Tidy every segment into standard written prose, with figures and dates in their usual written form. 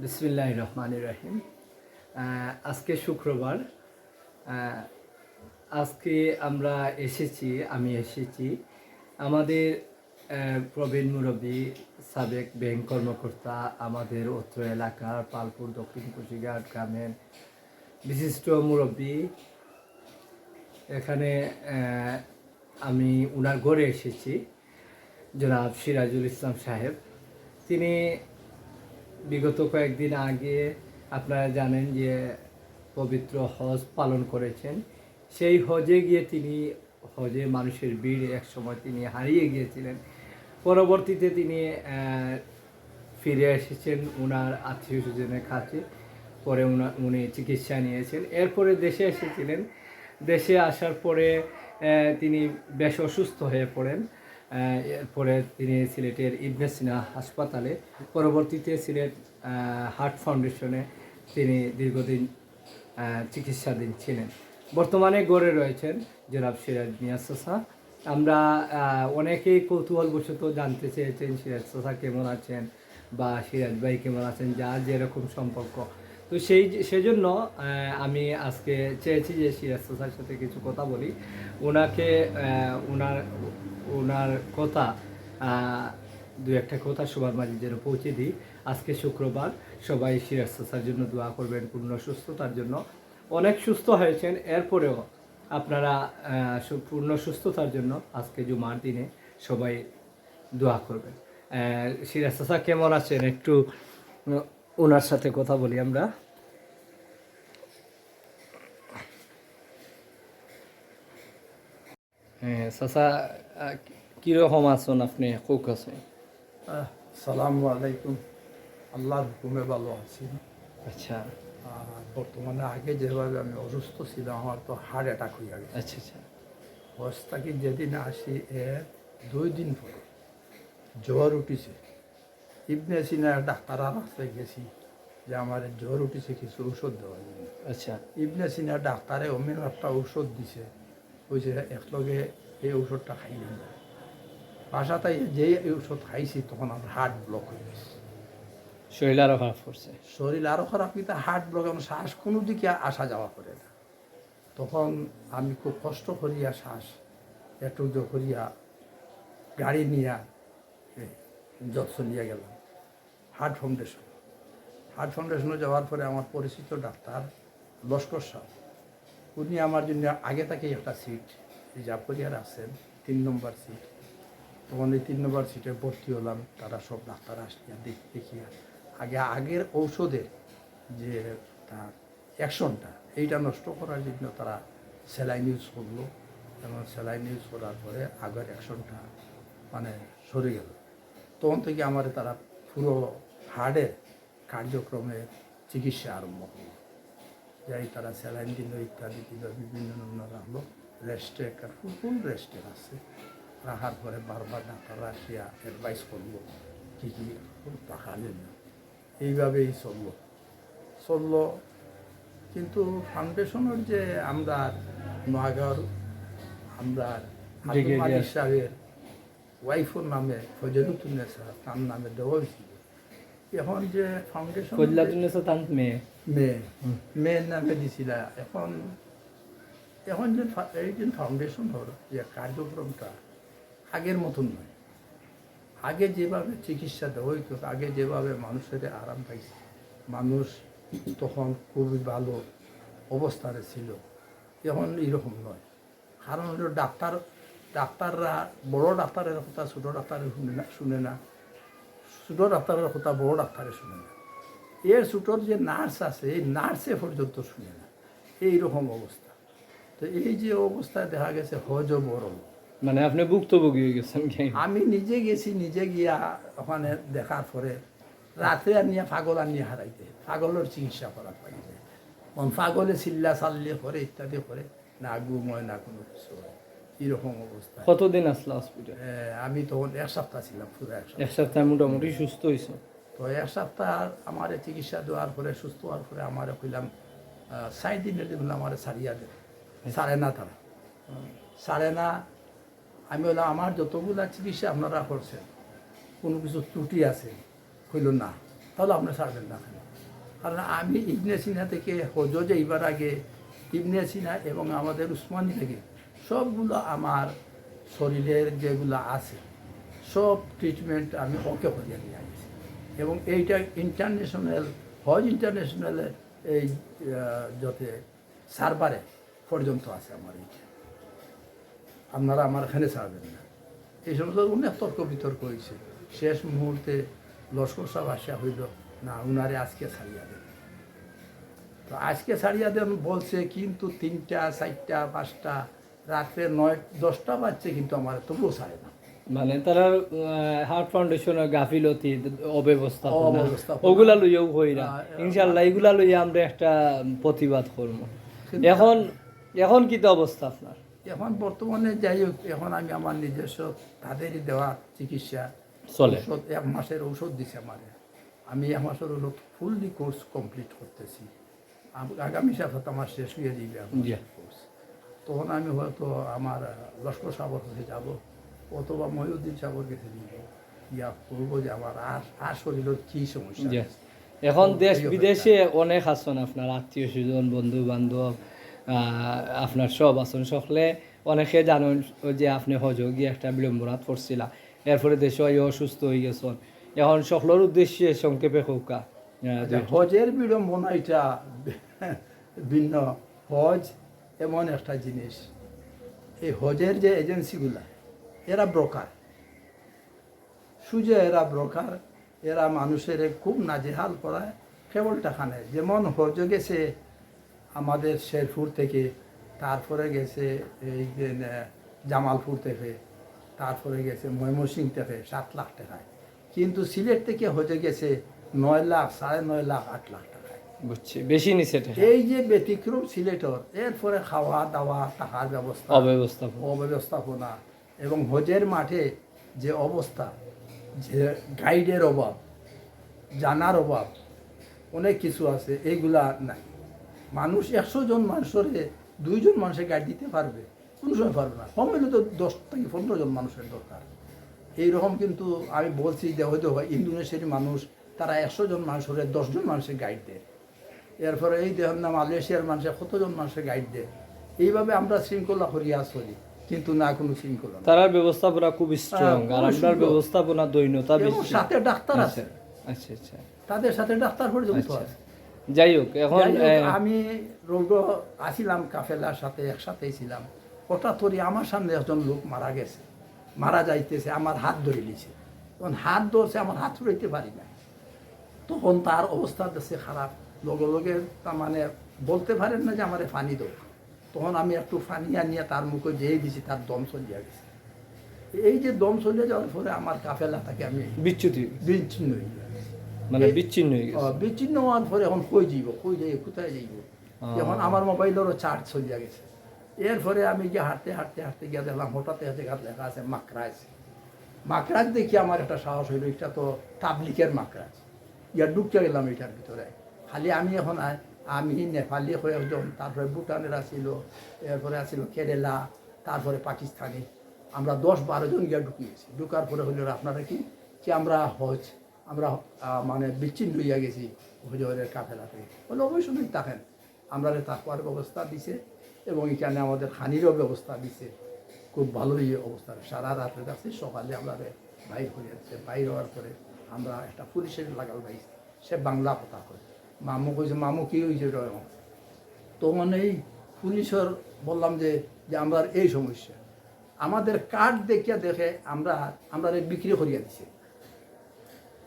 বিসমিল্লাহির রহমানির রহিম। আজকে শুক্রবার। আজকে আমি এসেছি আমাদের প্রবীণ মুরব্বী, সাবেক ব্যাংক কর্মকর্তা, আমাদের অত্র এলাকার পালপুর দক্ষিণ কুচিঘাট গ্রামের বিশিষ্ট মুরব্বী। এখানে আমি ওনার ঘরে এসেছি, জনাব সিরাজুল ইসলাম সাহেব। তিনি বিগত কয়েকদিন আগে আপনারা জানেন যে পবিত্র হজ পালন করেছেন। সেই হজে গিয়ে হজে মানুষের ভিড় একসময় তিনি হারিয়ে গিয়েছিলেন। পরবর্তীতে তিনি ফিরে এসেছেন ওনার আত্মীয় স্বজনের কাছে। পরে উনি চিকিৎসা নিয়েছেন। এরপরে দেশে এসেছিলেন। দেশে আসার পরে তিনি বেশ অসুস্থ হয়ে পড়েন। এরপরে তিনি সিলেটের ইবনে সিনা হাসপাতালে, পরবর্তীতে সিলেট হার্ট ফাউন্ডেশনে তিনি দীর্ঘদিন চিকিৎসাধীন ছিলেন। বর্তমানে গড়ে রয়েছেন জনাব সিরাজ মিয়া চাচা। আমরা অনেকেই কৌতূহলবশত জানতে চেয়েছেন সিরাজ চাচা কেমন আছেন বা সিরাজ ভাই কেমন আছেন, যার যেরকম সম্পর্ক। তো সেজন্য আমি আজকে চেয়েছি যে সিরাজ চাচার সাথে কিছু কথা বলি, ওনাকে ওনার কথা দু একটা কথা সবার মাঝে যেন পৌঁছে দিই। আজকে শুক্রবার, সবাই সিরাজ চাচার জন্য দোয়া করবেন, পূর্ণ সুস্থতার জন্য। অনেক সুস্থ হয়েছেন, এরপরেও আপনারা পূর্ণ সুস্থতার জন্য আজকে জুমার দিনে সবাই দোয়া করবেন। সিরাজ চাচা কেমন আছেন, একটু ওনার সাথে কথা বলি আমরা। হ্যাঁ চাচা, কীরকম আছেন আপনি? খুব আছে। সালামু আলাইকুম। আল্লাহর হুকুমে ভালো আছি। আচ্ছা বর্তমানে আগে যেভাবে আমি অসুস্থ ছিলাম, আমার তো হার্ট অ্যাটাক হয়ে গেছে। আচ্ছা আচ্ছা হস্তাকি যেদিন আসি এর 2 দিন পরে জ্বর উঠেছে। ইবনে সিনা ডাক্তার কাছে গেছি যে আমার জ্বর উঠেছে, কিছু ঔষধ দেওয়ার জন্য। আচ্ছা ইবনে সিনা ডাক্তারে অমিন একটা ঔষধ দিছে, ওই যে একলগে এই ঔষধটা খাইলেন। বাসাতে যেই ঔষধ খাইছি তখন আমার হার্ট ব্লক হয়ে গেছে। শরীর আরও খারাপ করছে। শরীর আরও খারাপ, কিন্তু হার্ট ব্লক, আমার শ্বাস কোনো দিকে আসা যাওয়া করে না। তখন আমি খুব কষ্ট করিয়া শ্বাস একটু করিয়া গাড়ি নিয়ে যত্ন নিয়ে গেলাম হার্ট ফাউন্ডেশনে যাওয়ার পরে আমার পরিচিত ডাক্তার লস্কর সাহেব, উনি আমার জন্য আগে থেকেই একটা সিট রিজার্ভ করিয়া রাখছেন, 3 নম্বর সিট। তখন এই 3 নম্বর সিটে ভর্তি হলাম। তারা সব ডাক্তার আসিয়া দেখিয়া আগের ঔষধের যে তার অ্যাকশনটা, এইটা নষ্ট করার জন্য তারা স্যালাইন ইউজ করলো, এবং স্যালাইন ইউজ করার পরে আগের অ্যাকশনটা মানে সরে গেল। তখন থেকে আমার তারা পুরো হার্টের কার্যক্রমে চিকিৎসা আরম্ভ করলো। যাই তারা স্যালাইন দিল, ইত্যাদি দিল, বিভিন্ন নমুনা রাখলো। রেস্টে একটা ফুল রেস্টে আছে, রাখার পরে বারবার ডাক্তাররা আসিয়া অ্যাডভাইস করলো কী কী রাখার জন্য। এইভাবেই চললো। কিন্তু ফাউন্ডেশনের যে আমরা নোয়াগাঁওর আমরা মালিক সাহেবের ওয়াইফের নামে ফজলুতুন্নেসা, তার নামে দেওয়া হয়েছিল। এখন যে ফাউন্ডেশন মেয়ের নামে দিছিল, এখন যে এই যে ফাউন্ডেশনের যে কার্যক্রমটা আগের মতন নয়। আগে যেভাবে চিকিৎসা দেওয়া হইত, আগে যেভাবে মানুষের আরাম পাইছে, মানুষ তখন খুবই ভালো অবস্থানে ছিল, এখন এরকম নয়। কারণ হলো ডাক্তাররা বড় ডাক্তারের কথা ছোটো ডাক্তারের শুনে না, ছোটো ডাক্তারের কথা বড় ডাক্তারে শুনে না, এর ছোটোর যে নার্স আছে এই নার্সে পর্যন্ত শুনে না, এইরকম অবস্থা। তো এই যে অবস্থায় দেখা গেছে হজও বড়, মানে আপনি ভুক্তভোগী হয়ে গেছেন। আমি নিজে গেছি, নিজে গিয়া ওখানে দেখার পরে রাত্রে নিয়ে পাগল নিয়ে হারাইতে, পাগলের চিকিৎসা করার পাইতে, পাগলে চিল্লা চাল্লি করে ইত্যাদি করে, না ঘুম হয় না কোনো কিছু হয়, এরকম অবস্থা। কতদিন আসলো হসপিটাল? আমি তখন 1 সপ্তাহ ছিলাম, পুরো 1 সপ্তাহ। 1 সপ্তাহ মোটামুটি সুস্থ হয়েছে। তো 1 সপ্তাহ আমার চিকিৎসা দেওয়ার পরে, সুস্থ হওয়ার পরে আমার কইলাম 4 দিনের জন্য আমার ছাড়িয়া দেয়, ছাড়ে না তারা, ছাড়ে না। আমি বললাম আমার যতগুলা চিকিৎসা আপনারা করছেন কোনো কিছু ত্রুটি আছে? হইল না। তাহলে আপনি ছাড়বেন না কেন? কারণ আমি ইবনে সিনা থেকে হজ যাইবার আগে ইবনে সিনা এবং আমাদের উসমানী থেকে সবগুলো আমার শরীরের যেগুলো আছে সব ট্রিটমেন্ট আমি ওকে করিয়া নিয়ে আসছি। এবং এইটা ইন্টারন্যাশনাল হজ ইন্টারন্যাশনালের এই যাতে সার্ভারে পর্যন্ত আছে আমার এইটা। আপনারা আমার এখানে ছাড়বেন না। এই সমস্ত অনেক তর্ক বিতর্ক হয়েছে। শেষ মুহূর্তে লস্কর সাহেব আসা হইল, না উনারে আজকে ছাড়িয়া দেন। তো আজকে ছাড়িয়া দেন বলছে, কিন্তু 3টা 4টা 5টা রাত্রে 9-10টা বাজছে, কিন্তু আমার তবুও ছাড়ে না। মানে তারা হার্ট ফাউন্ডেশনের গাফিলতি অব্যবস্থাপনা অব্যবস্থাপনা। ওগুলা লইয়াও হইরা ইনশাআল্লাহ এগুলা লইয়া আমরা একটা প্রতিবাদ করব। এখন কি তো অবস্থা আপনার? এখন বর্তমানে যাই হোক, এখন আমি আমার নিজস্ব তাদেরই দেওয়া চিকিৎসা চলে। ঔষধ 1 মাসের ঔষধ দিছে আমার। আমি 1 মাসের ঔষধ ফুললি কোর্স কমপ্লিট করতেছি। আগামী সপ্তাহে আমার শেষ হয়ে যাবে কোর্স। তখন আমি হয়তো আমার লস্কর সাগর কাছে যাব, অথবা মহিউদ্দিন সাগর কাছে দিব, ইয়া করবো যে আমার আর শরীরের কী সমস্যা জি। আছে। এখন দেশ বিদেশে অনেক আছেন আপনার আত্মীয় স্বজন বন্ধু বান্ধব, আপনার সব আছেন। সকলে অনেকে জানেন যে আপনি হজ গিয়ে একটা বিড়ম্বনাত পড়ছিলা, এরপরে দেশে অসুস্থ হয়ে গেছেন। এখন সকলের উদ্দেশ্যে সংক্ষেপে কৌকা। হজের বিড়ম্বনা এটা ভিন্ন। হজ এমন একটা জিনিস, এই হজের যে এজেন্সিগুলা এরা ব্রোকার, সুজে এরা ব্রোকার, এরা মানুষের খুব নাজেহাল করায়, কেবল টাকা নেয়। যেমন হজ গেছে আমাদের শেরপুর থেকে, তারপরে গেছে এই যে জামালপুর থেকে, তারপরে গেছে ময়মনসিংহ থেকে 7 লাখ টাকায়, কিন্তু সিলেট থেকে হজে গেছে 9 লাখ, 9.5 লাখ, 8 লাখ টাকায়। বুঝছি, বেশি নিচে এই যে ব্যতিক্রম সিলেটর, এরপরে খাওয়া দাওয়া, টাকার ব্যবস্থা, অব্যবস্থাপনা এবং হজের মাঠে যে অবস্থা, যে গাইডের অভাব, জানার অভাব, অনেক কিছু আছে, এইগুলা নাই। মানুষ 100 জন মানুষের 2 জন মানুষের গাইড দিতে পারবে, কোনো সময় পারবে না। কমলে তো 10 থেকে 15 জন মানুষের দরকার। এইরকম কিন্তু আমি বলছি যে হয়তো ইন্দোনেশিয়ার মানুষ, তারা 100 জন মানুষের 10 জন মানুষের গাইড দেয়। এরপরে এই দেখুন না মালয়েশিয়ার মানুষের কতজন মানুষের গাইড দেয়। এইভাবে আমরা শৃঙ্খলা করিয়া চলি, কিন্তু না কোনো শৃঙ্খলা। তার ব্যবস্থাপনা খুব স্ট্রং, আর আপনার ব্যবস্থাপনা দৈন্যতা বেশি। সাথে ডাক্তার আছে। আচ্ছা আচ্ছা, তাদের সাথে ডাক্তার পর্যন্ত আছে। যাই হোক, এখন আমি রোগ আসিলাম কাফেলার সাথে, একসাথেই ছিলাম। হঠাৎ করে আমার সামনে একজন লোক মারা গেছে, মারা যাইতেছে, আমার হাত ধরে নিয়েছে। তখন হাত ধরছে, আমার হাত ধরতে পারি না। তখন তার অবস্থা দেখছে খারাপ, লগে লগে তার মানে বলতে পারেন না যে আমার পানি দাও। তখন আমি একটু পানি আনিয়ে তার মুখে যেয়ে দিছি, তার দম চলিয়া গেছে। এই যে দম চলে যাওয়ার পরে আমার কাফেলাটাকে আমি বিচ্ছিন্ন হয়ে গেছে। মানে বিচ্ছিন্ন হয়ে গেছে। বিচ্ছিন্ন হওয়ার পরে এখন কই যাই, কোথায় যাইব? এখন আমার মোবাইলেরও চার্জ চলিয়া গেছে। এরপরে আমি গিয়ে হাঁটতে গিয়ে দেখলাম হঠাৎ লেখা আছে মাকরাজ। মাকরাজ দেখি আমার একটা সাহস হইল, এটা তো তাবলিকের মাকরাজ। ইয়া ঢুকতে গেলাম এটার ভিতরে। খালি আমি এখন আমি নেপালি কয়েকজন, তারপরে ভুটানের আসিল, এরপরে আসিল কেরালা, তারপরে পাকিস্তানি, আমরা 10-12 জন গিয়া ঢুকিয়েছি। ঢুকার পরে হইল আপনারা কি আমরা আমরা মানে বিচ্ছিন্ন হইয়া গেছি হজরের কাফেলা থেকে। বলে অবশ্যই থাকেন, আমরা তাকওয়ার ব্যবস্থা দিছে এবং এখানে আমাদের খানিরও ব্যবস্থা দিছে। খুব ভালোই অবস্থা। সারা রাত্রে যাচ্ছি, সকালে আমরা বাইর হয়ে যাচ্ছে। বাইর হওয়ার পরে আমরা একটা পুলিশের লাগাল ভাই, সে বাংলা কথা কয়। মামু কইছে, মামু কী হয়েছে? তখন এই পুলিশের বললাম যে আমরা এই সমস্যা, আমাদের কার্ড দেখিয়া দেখে আমরা বিক্রি করিয়া দিছে।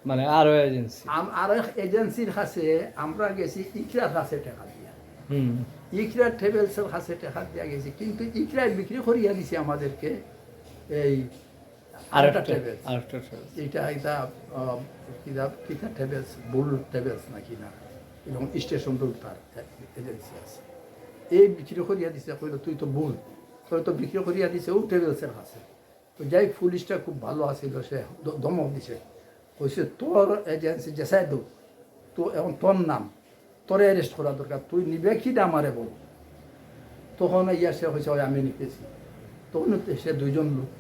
মানে আরো এজেন্সি, আরো এজেন্সির কাছে আমরা গেছি, ইকরার কাছে টাকা দিয়া, ইকরার ট্রাভেলসের কাছে টাকা দিয়া গেছি, কিন্তু ইকরায় বিক্রি করিয়া দিছে আমাদেরকে এই আরেকটা ট্রাভেলস। এটা কিতা ট্রাভেলস, বুল ট্রাভেলস নাকি না, এবং স্টেশন রোড তার এজেন্সি আছে। এই বিক্রি করিয়া দিছে, কইল তুই তো ভুল, তোর তো বিক্রি করিয়া দিছে ও ট্রাভেলসের কাছে। তো যাই পুলিশটা খুব ভালো আছিল, সে ধমক দিছে, কইছে তোর এজেন্সি যেসাই দো, তো এখন তোর নাম, তোরে অ্যারেস্ট করা দরকার, তুই নিবে কি না আমারে বল। তখন ইয়া সে হয়েছে আমি নিতেছি। তখন সে 2 জন লোক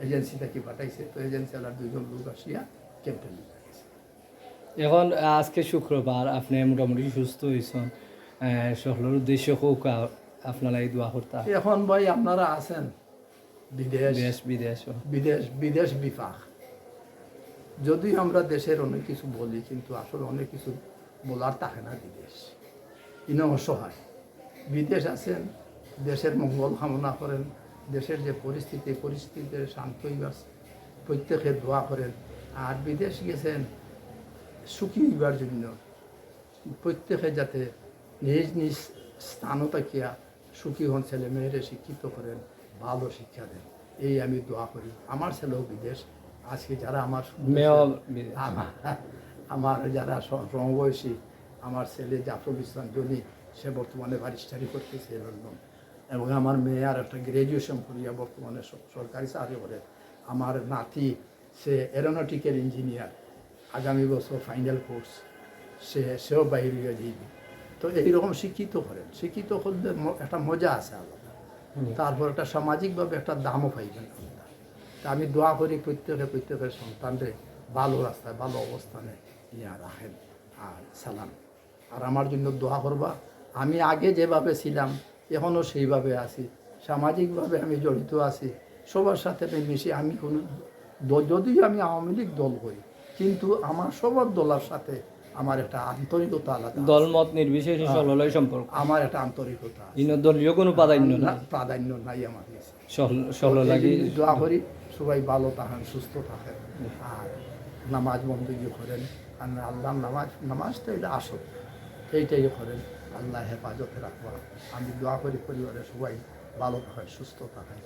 এজেন্সি থেকে পাঠাইছে। তো এজেন্সিওয়ালার 2 জন লোক আসিয়া ক্যাম্পে নিয়ে গেছে। এখন আজকে শুক্রবার আপনি মোটামুটি সুস্থ হয়েছেন, সকলের উদ্দেশ্য হোক আপনারা এই দোয়া করতে এখন ভাই আপনারা আছেন বিদেশ দেশ বিদেশ বিদেশ বিদেশ বিপাক, যদি আমরা দেশের অনেক কিছু বলি কিন্তু আসলে অনেক কিছু বলার থাকে না। বিদেশ ইন অসহায় বিদেশ আছেন, দেশের মঙ্গল কামনা করেন, দেশের যে পরিস্থিতিতে শান্ত হইবার প্রত্যেকে দোয়া করেন। আর বিদেশ গেছেন সুখী হইবার জন্য, প্রত্যেকে যাতে নিজ নিজ স্থানও থাকিয়া সুখী হন, ছেলে মেয়েরে শিক্ষিত করেন, ভালো শিক্ষা দেন, এই আমি দোয়া করি। আমার ছেলেও বিদেশ, আজকে যারা আমার আমার যারা সমবয়সী, আমার ছেলে জাফরুল ইসলাম জনি, সে বর্তমানে ব্যারিস্টারি করতেছে লন্ডন, এবং আমার মেয়ে আর একটা গ্র্যাজুয়েশন করিয়া বর্তমানে সরকারি চাকরি করে। আমার নাতি সে এরোনটিক্যাল ইঞ্জিনিয়ার, আগামী বছর ফাইনাল কোর্স, সেও বাইরে যাইবে। তো এইরকম শিক্ষিত করেন, শিক্ষিত করলে একটা মজা আছে আলাদা, তারপর একটা সামাজিকভাবে একটা দামও পাইবেন আলাদা। তা আমি দোয়া করি প্রত্যেকের সন্তানরে ভালো রাস্তায় ভালো অবস্থানে ইয়া রাখেন। আর সালাম, আর আমার জন্য দোয়া করবা। আমি আগে যেভাবে ছিলাম এখনও সেইভাবে আছি, সামাজিকভাবে আমি জড়িত আছি, সবার সাথে মিশে। আমি কোনো যদিও আমি আওয়ামী লীগ দল করি, কিন্তু আমার সবার দলের সাথে আমার একটা আন্তরিকতা আলাদা, দলমত নির্বিশেষে সকলের সম্পর্ক, আমার একটা আন্তরিকতা আছে। ইন দলীয় কোনো প্রাধান্য না, নাই, প্রাধান্য নাই আমার কাছে। সকল লাগি এই জন্য দোয়া করি সবাই ভালো থাকেন, সুস্থ থাকেন, আর নামাজ বন্দী করেন। আর আল্লাহ নামাজ তো এটা আসল, এইটাই করেন। আল্লাহ হেফাজতে রাখবা। আমি দোয়া করি পরিবারের সবাই ভালো থাকেন, সুস্থ থাকেন।